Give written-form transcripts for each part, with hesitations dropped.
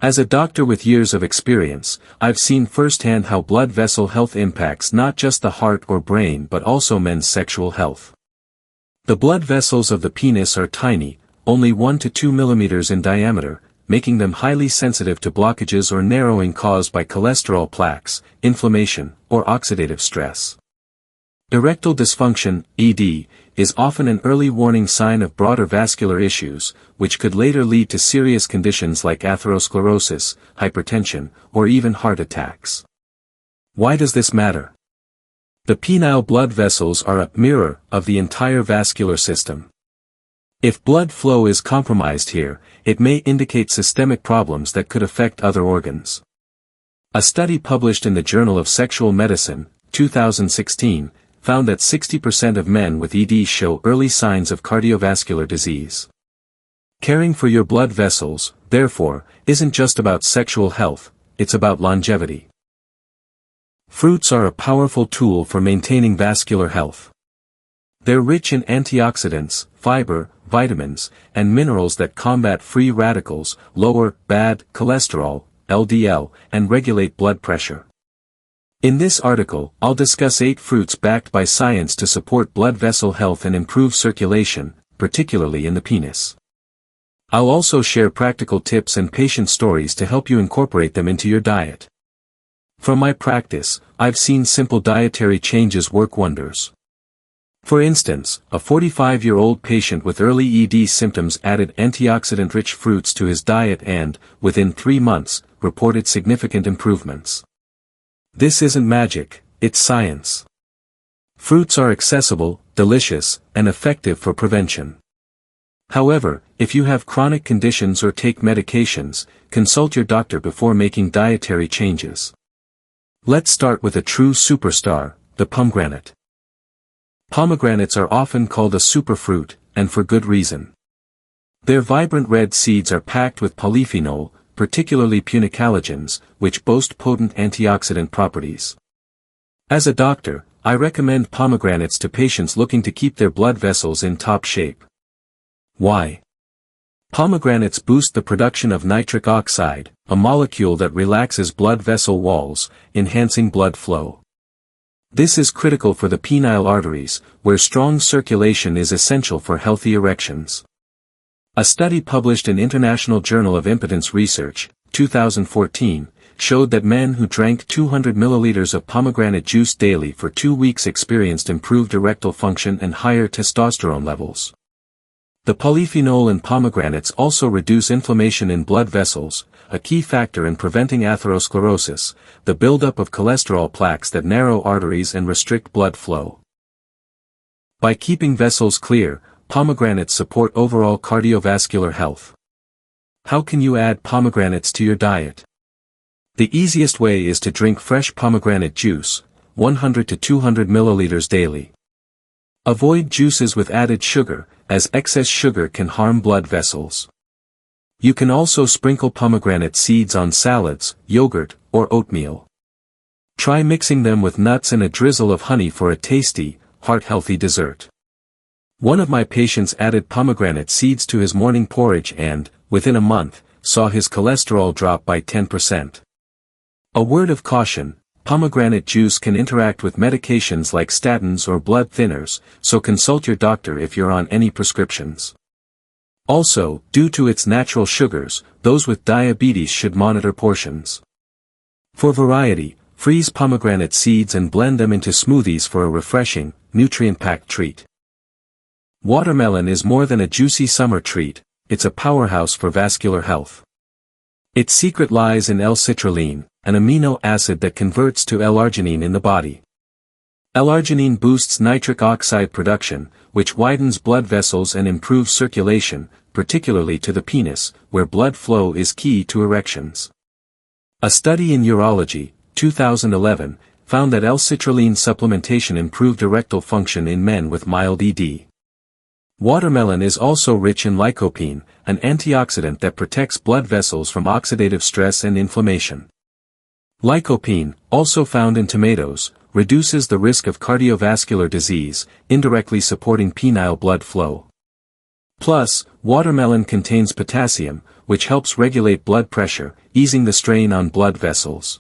As a doctor with years of experience, I've seen firsthand how blood vessel health impacts not just the heart or brain but also men's sexual health. The blood vessels of the penis are tiny, only 1 to 2 millimeters in diameter, making them highly sensitive to blockages or narrowing caused by cholesterol plaques, inflammation, or oxidative stress. Erectile dysfunction, ED, is often an early warning sign of broader vascular issues, which could later lead to serious conditions like atherosclerosis, hypertension, or even heart attacks. Why does this matter? The penile blood vessels are a mirror of the entire vascular system. If blood flow is compromised here, it may indicate systemic problems that could affect other organs. A study published in the Journal of Sexual Medicine, 2016, found that 60% of men with ED show early signs of cardiovascular disease. Caring for your blood vessels, therefore, isn't just about sexual health, it's about longevity. Fruits are a powerful tool for maintaining vascular health. They're rich in antioxidants, fiber, vitamins, and minerals that combat free radicals, lower bad cholesterol, LDL, and regulate blood pressure. In this article, I'll discuss 8 fruits backed by science to support blood vessel health and improve circulation, particularly in the penis. I'll also share practical tips and patient stories to help you incorporate them into your diet. From my practice, I've seen simple dietary changes work wonders. For instance, a 45-year-old patient with early ED symptoms added antioxidant-rich fruits to his diet and, within 3 months, reported significant improvements. This isn't magic, it's science. Fruits are accessible, delicious, and effective for prevention. However, if you have chronic conditions or take medications, consult your doctor before making dietary changes. Let's start with a true superstar, the pomegranate. Pomegranates are often called a superfruit, and for good reason. Their vibrant red seeds are packed with polyphenol, particularly punicalagins, which boast potent antioxidant properties. As a doctor, I recommend pomegranates to patients looking to keep their blood vessels in top shape. Why? Pomegranates boost the production of nitric oxide, a molecule that relaxes blood vessel walls, enhancing blood flow. This is critical for the penile arteries, where strong circulation is essential for healthy erections. A study published in International Journal of Impotence Research, 2014, showed that men who drank 200 milliliters of pomegranate juice daily for 2 weeks experienced improved erectile function and higher testosterone levels. The polyphenol in pomegranates also reduce inflammation in blood vessels, a key factor in preventing atherosclerosis, the buildup of cholesterol plaques that narrow arteries and restrict blood flow. By keeping vessels clear, pomegranates support overall cardiovascular health. How can you add pomegranates to your diet? The easiest way is to drink fresh pomegranate juice, 100 to 200 milliliters daily. Avoid juices with added sugar, as excess sugar can harm blood vessels. You can also sprinkle pomegranate seeds on salads, yogurt, or oatmeal. Try mixing them with nuts and a drizzle of honey for a tasty, heart-healthy dessert. One of my patients added pomegranate seeds to his morning porridge and, within a month, saw his cholesterol drop by 10%. A word of caution: pomegranate juice can interact with medications like statins or blood thinners, so consult your doctor if you're on any prescriptions. Also, due to its natural sugars, those with diabetes should monitor portions. For variety, freeze pomegranate seeds and blend them into smoothies for a refreshing, nutrient-packed treat. Watermelon is more than a juicy summer treat, it's a powerhouse for vascular health. Its secret lies in L-citrulline, an amino acid that converts to L-arginine in the body. L-arginine boosts nitric oxide production, which widens blood vessels and improves circulation, particularly to the penis, where blood flow is key to erections. A study in Urology, 2011, found that L-citrulline supplementation improved erectile function in men with mild ED. Watermelon is also rich in lycopene, an antioxidant that protects blood vessels from oxidative stress and inflammation. Lycopene, also found in tomatoes, reduces the risk of cardiovascular disease, indirectly supporting penile blood flow. Plus, watermelon contains potassium, which helps regulate blood pressure, easing the strain on blood vessels.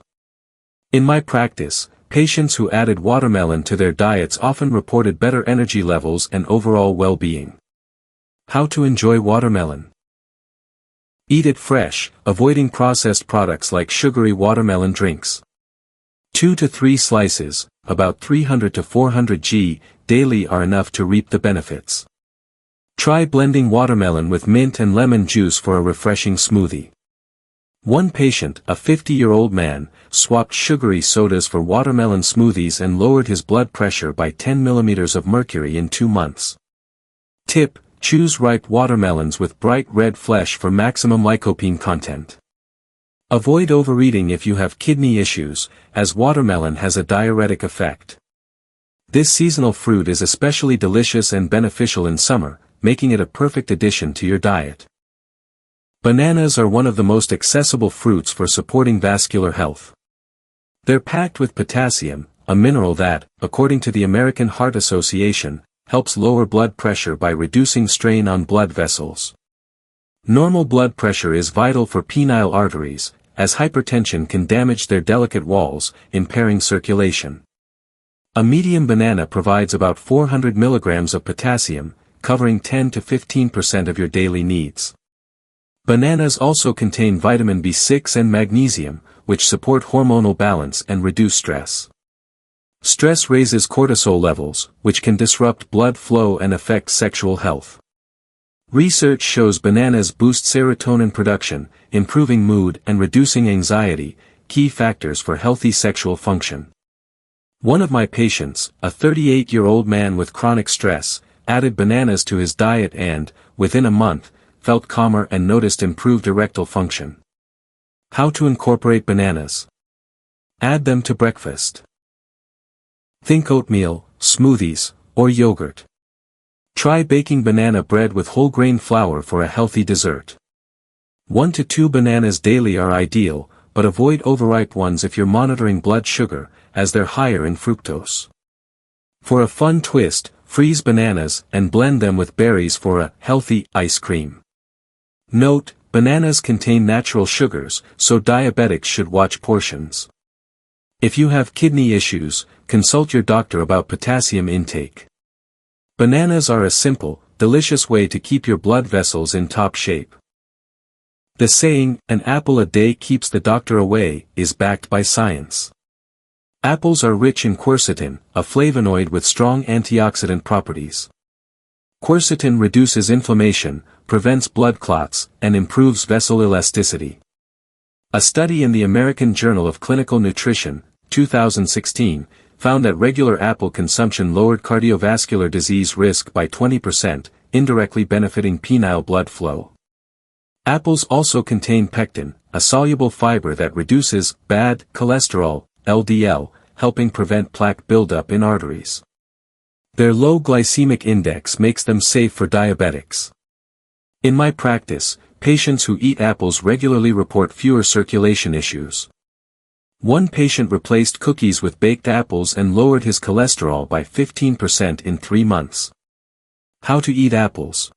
In my practice, patients who added watermelon to their diets often reported better energy levels and overall well-being. How to enjoy watermelon? Eat it fresh, avoiding processed products like sugary watermelon drinks. 2 to 3 slices, about 300 to 400 g, daily are enough to reap the benefits. Try blending watermelon with mint and lemon juice for a refreshing smoothie. One patient, a 50-year-old man, swapped sugary sodas for watermelon smoothies and lowered his blood pressure by 10 millimeters of mercury in 2 months. Tip: choose ripe watermelons with bright red flesh for maximum lycopene content. Avoid overeating if you have kidney issues, as watermelon has a diuretic effect. This seasonal fruit is especially delicious and beneficial in summer, making it a perfect addition to your diet. Bananas are one of the most accessible fruits for supporting vascular health. They're packed with potassium, a mineral that, according to the American Heart Association, helps lower blood pressure by reducing strain on blood vessels. Normal blood pressure is vital for penile arteries, as hypertension can damage their delicate walls, impairing circulation. A medium banana provides about 400 milligrams of potassium, covering 10 to 15% of your daily needs. Bananas also contain vitamin B6 and magnesium, which support hormonal balance and reduce stress. Stress raises cortisol levels, which can disrupt blood flow and affect sexual health. Research shows bananas boost serotonin production, improving mood and reducing anxiety, key factors for healthy sexual function. One of my patients, a 38-year-old man with chronic stress, added bananas to his diet and, within a month, felt calmer and noticed improved erectile function. How to incorporate bananas? Add them to breakfast. Think oatmeal, smoothies, or yogurt. Try baking banana bread with whole grain flour for a healthy dessert. 1 to 2 bananas daily are ideal, but avoid overripe ones if you're monitoring blood sugar, as they're higher in fructose. For a fun twist, freeze bananas and blend them with berries for a healthy ice cream. Note: bananas contain natural sugars, so diabetics should watch portions. If you have kidney issues, consult your doctor about potassium intake. Bananas are a simple, delicious way to keep your blood vessels in top shape. The saying, "an apple a day keeps the doctor away," is backed by science. Apples are rich in quercetin, a flavonoid with strong antioxidant properties. Quercetin reduces inflammation, prevents blood clots, and improves vessel elasticity. A study in the American Journal of Clinical Nutrition, 2016, found that regular apple consumption lowered cardiovascular disease risk by 20%, indirectly benefiting penile blood flow. Apples also contain pectin, a soluble fiber that reduces bad cholesterol, LDL, helping prevent plaque buildup in arteries. Their low glycemic index makes them safe for diabetics. In my practice, patients who eat apples regularly report fewer circulation issues. One patient replaced cookies with baked apples and lowered his cholesterol by 15% in 3 months. How to eat apples?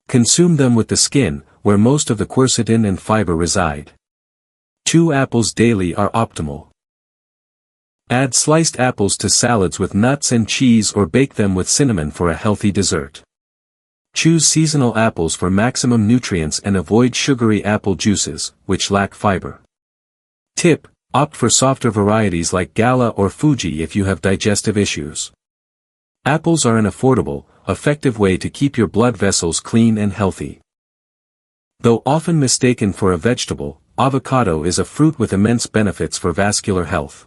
Consume them with the skin, where most of the quercetin and fiber reside. 2 apples daily are optimal. Add sliced apples to salads with nuts and cheese or bake them with cinnamon for a healthy dessert. Choose seasonal apples for maximum nutrients and avoid sugary apple juices, which lack fiber. Tip: opt for softer varieties like Gala or Fuji if you have digestive issues. Apples are an affordable, effective way to keep your blood vessels clean and healthy. Though often mistaken for a vegetable, avocado is a fruit with immense benefits for vascular health.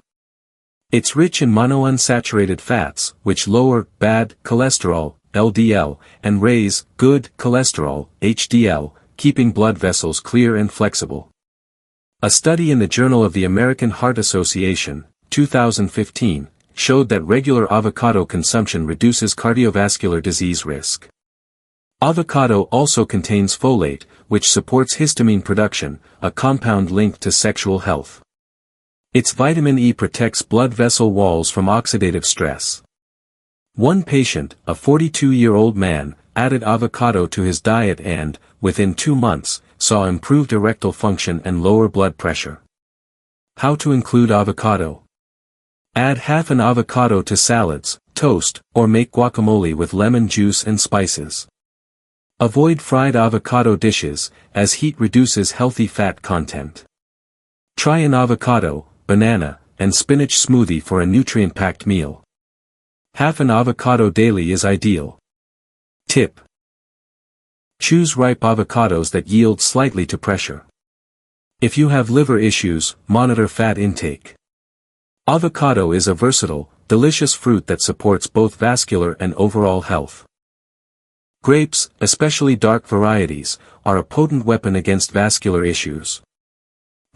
It's rich in monounsaturated fats, which lower bad cholesterol, LDL, and raise good cholesterol, HDL, keeping blood vessels clear and flexible. A study in the Journal of the American Heart Association, 2015, showed that regular avocado consumption reduces cardiovascular disease risk. Avocado also contains folate, which supports histamine production, a compound linked to sexual health. Its vitamin E protects blood vessel walls from oxidative stress. One patient, a 42-year-old man, added avocado to his diet and, within 2 months, saw improved erectile function and lower blood pressure. How to include avocado. Add half an avocado to salads, toast, or make guacamole with lemon juice and spices. Avoid fried avocado dishes, as heat reduces healthy fat content. Try an avocado, banana, and spinach smoothie for a nutrient-packed meal. Half an avocado daily is ideal. Tip: choose ripe avocados that yield slightly to pressure. If you have liver issues, monitor fat intake. Avocado is a versatile, delicious fruit that supports both vascular and overall health. Grapes, especially dark varieties, are a potent weapon against vascular issues.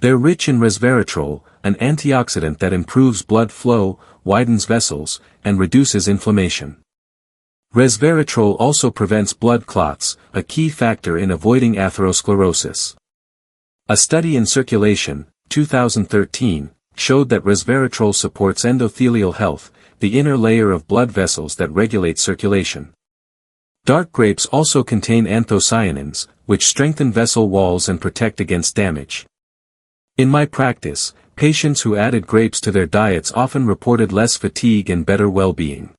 They're rich in resveratrol, an antioxidant that improves blood flow, widens vessels, and reduces inflammation. Resveratrol also prevents blood clots, a key factor in avoiding atherosclerosis. A study in Circulation, 2013, showed that resveratrol supports endothelial health, the inner layer of blood vessels that regulate circulation. Dark grapes also contain anthocyanins, which strengthen vessel walls and protect against damage. In my practice, patients who added grapes to their diets often reported less fatigue and better well-being.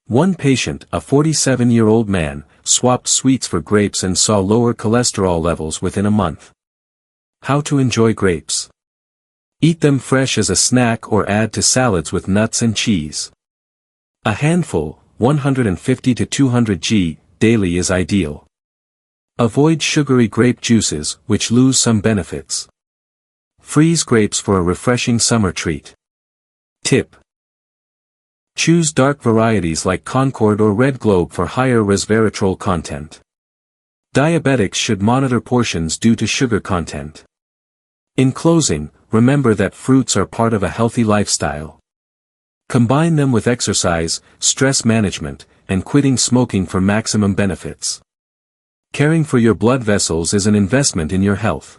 One patient, a 47-year-old man, swapped sweets for grapes and saw lower cholesterol levels within a month. How to enjoy grapes. Eat them fresh as a snack or add to salads with nuts and cheese. A handful, 150 to 200 g, daily is ideal. Avoid sugary grape juices, which lose some benefits. Freeze grapes for a refreshing summer treat. Tip: choose dark varieties like Concord or Red Globe for higher resveratrol content. Diabetics should monitor portions due to sugar content. In closing, remember that fruits are part of a healthy lifestyle. Combine them with exercise, stress management, and quitting smoking for maximum benefits. Caring for your blood vessels is an investment in your health.